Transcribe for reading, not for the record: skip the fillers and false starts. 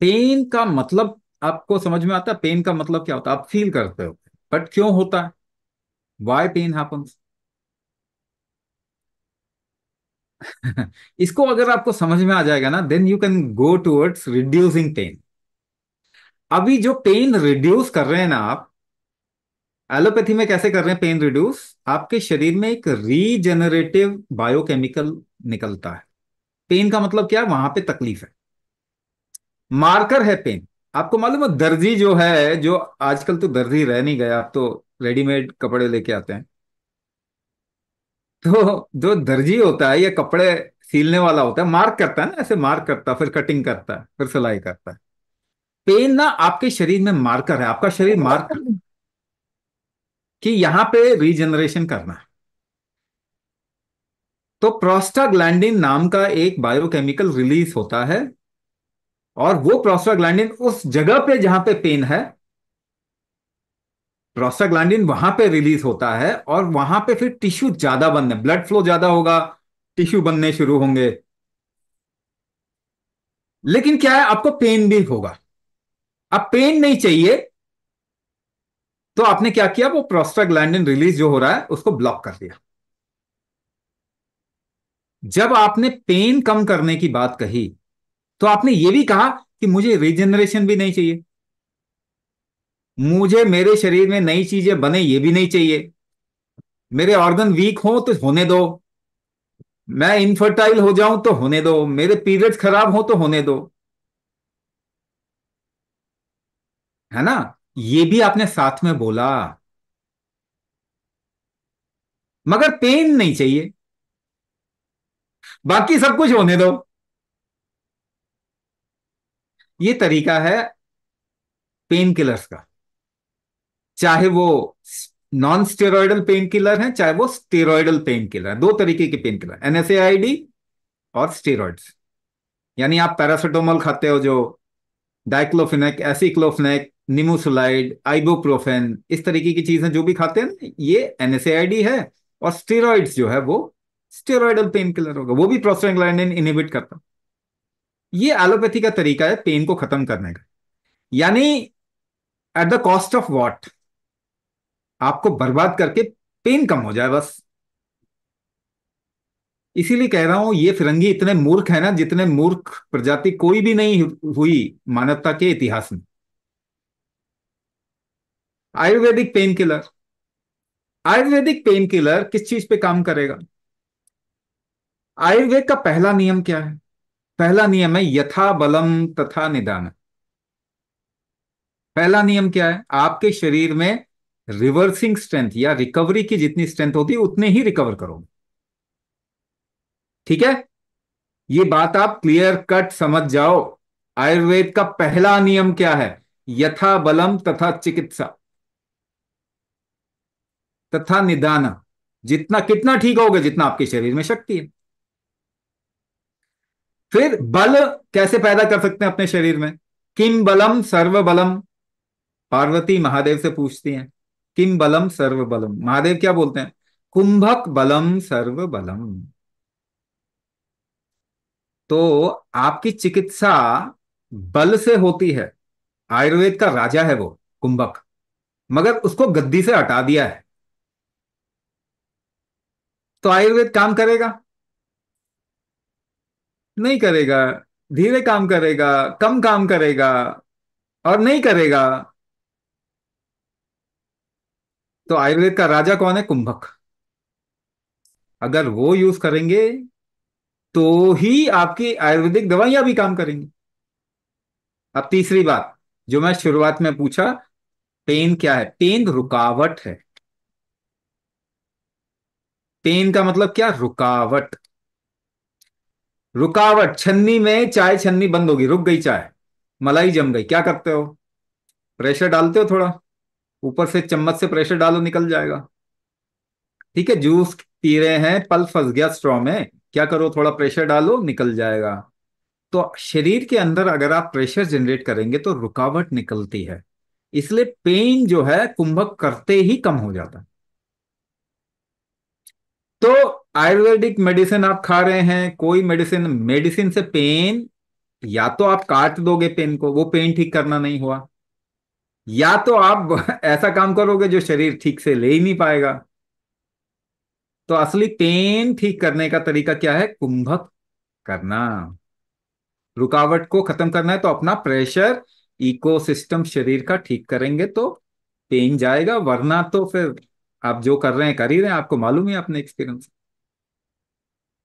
Pen का मतलब आपको समझ में आता है? पेन का मतलब क्या होता है? आप फील करते हो, बट क्यों होता है? Why pain happens? इसको अगर आपको समझ में आ जाएगा ना, then you can go towards reducing pain. अभी जो पेन रिड्यूस कर रहे हैं ना आप, एलोपैथी में कैसे कर रहे हैं पेन रिड्यूस? आपके शरीर में एक रीजेनरेटिव बायोकेमिकल निकलता है। पेन का मतलब क्या है? वहां पे तकलीफ है, मार्कर है पेन। आपको मालूम है दर्जी जो है, जो आजकल तो दर्जी रह नहीं गया, आप तो रेडीमेड कपड़े लेके आते हैं। तो जो दर्जी होता है या कपड़े सीलने वाला होता है, मार्क करता है ना, ऐसे मार्क करता है, फिर कटिंग करता है, फिर सिलाई करता है। पेन ना आपके शरीर में मार्कर है, आपका शरीर मार्क करता है कि यहां पे रीजनरेशन करना है। तो प्रोस्टाग्लैंडिन नाम का एक बायोकेमिकल रिलीज होता है, और वो प्रोस्टाग्लैंडिन उस जगह पे जहां पे पेन है, प्रोस्टाग्लैंडिन वहां पे रिलीज होता है, और वहां पे फिर टिश्यू ज्यादा बनने, ब्लड फ्लो ज्यादा होगा, टिश्यू बनने शुरू होंगे। लेकिन क्या है, आपको पेन भी होगा। अब पेन नहीं चाहिए, तो आपने क्या किया? वो प्रोस्टाग्लैंडिन रिलीज जो हो रहा है उसको ब्लॉक कर दिया। जब आपने पेन कम करने की बात कही, तो आपने ये भी कहा कि मुझे रीजनरेशन भी नहीं चाहिए, मुझे मेरे शरीर में नई चीजें बने ये भी नहीं चाहिए, मेरे ऑर्गन वीक हो तो होने दो, मैं इनफर्टाइल हो जाऊं तो होने दो, मेरे पीरियड्स खराब हो तो होने दो, है ना? ये भी आपने साथ में बोला, मगर पेन नहीं चाहिए, बाकी सब कुछ होने दो। ये तरीका है पेन किलर्स का। चाहे वो नॉन स्टेरॉयडल पेन किलर है, चाहे वो स्टेरॉयडल पेन किलर है। दो तरीके के पेन किलर, एनएसएआईडी और स्टेरॉइड्स। यानी आप पैरासिटामोल खाते हो जो, डाइक्लोफिनेक, एसिक्लोफिनेक, निमुसुलाइड, आइबुप्रोफेन, इस तरीके की चीजें जो भी खाते हैं ना, ये एनएसएआईडी है। और स्टेरॉइड्स जो है वो स्टेरॉयडल पेन किलर होगा, वो भी प्रोस्टाग्लैंडिन इनहिबिट करता है। ये एलोपैथी का तरीका है पेन को खत्म करने का। यानी at the cost of what? आपको बर्बाद करके पेन कम हो जाए बस। इसीलिए कह रहा हूं, ये फिरंगी इतने मूर्ख है ना, जितने मूर्ख प्रजाति कोई भी नहीं हुई मानवता के इतिहास में। Ayurvedic pain killer, Ayurvedic pain killer किस चीज पे काम करेगा? आयुर्वेद का पहला नियम क्या है? पहला नियम है यथा बलम तथा निदान। पहला नियम क्या है? आपके शरीर में रिवर्सिंग स्ट्रेंथ या रिकवरी की जितनी स्ट्रेंथ होती है उतने ही रिकवर करोगे। ठीक है? ये बात आप क्लियर कट समझ जाओ। आयुर्वेद का पहला नियम क्या है? यथा बलम तथा चिकित्सा तथा निदान। जितना कितना ठीक होगे, जितना आपके शरीर में शक्ति है। फिर बल कैसे पैदा कर सकते हैं अपने शरीर में? किम बलम सर्व बलम। पार्वती महादेव से पूछती हैं, किम बलम सर्व बलम? महादेव क्या बोलते हैं? कुंभक बलम सर्व बलम। तो आपकी चिकित्सा बल से होती है। आयुर्वेद का राजा है वो कुंभक, मगर उसको गद्दी से हटा दिया है। तो आयुर्वेद काम करेगा? नहीं करेगा। धीरे काम करेगा, कम काम करेगा, और नहीं करेगा। तो आयुर्वेद का राजा कौन है? कुंभक। अगर वो यूज करेंगे तो ही आपकी आयुर्वेदिक दवाइयां भी काम करेंगी। अब तीसरी बात, जो मैं शुरुआत में पूछा, पेन क्या है? पेन रुकावट है। पेन का मतलब क्या? रुकावट। रुकावट, छन्नी में चाय, छन्नी बंद होगी, रुक गई चाय, मलाई जम गई, क्या करते हो? प्रेशर डालते हो थोड़ा, ऊपर से चम्मच से प्रेशर डालो, निकल जाएगा। ठीक है, जूस पी रहे हैं, पल्प फंस गया स्ट्रॉ में, क्या करो? थोड़ा प्रेशर डालो, निकल जाएगा। तो शरीर के अंदर अगर आप प्रेशर जनरेट करेंगे तो रुकावट निकलती है। इसलिए पेन जो है कुंभक करते ही कम हो जाता है। तो आयुर्वेदिक मेडिसिन आप खा रहे हैं, कोई मेडिसिन, मेडिसिन से पेन या तो आप काट दोगे पेन को, वो पेन ठीक करना नहीं हुआ, या तो आप ऐसा काम करोगे जो शरीर ठीक से ले ही नहीं पाएगा। तो असली पेन ठीक करने का तरीका क्या है? कुंभक करना। रुकावट को खत्म करना है तो अपना प्रेशर, इकोसिस्टम शरीर का ठीक करेंगे तो पेन जाएगा, वरना तो फिर आप जो कर रहे हैं कर ही रहे हैं, आपको मालूम ही है अपने एक्सपीरियंस।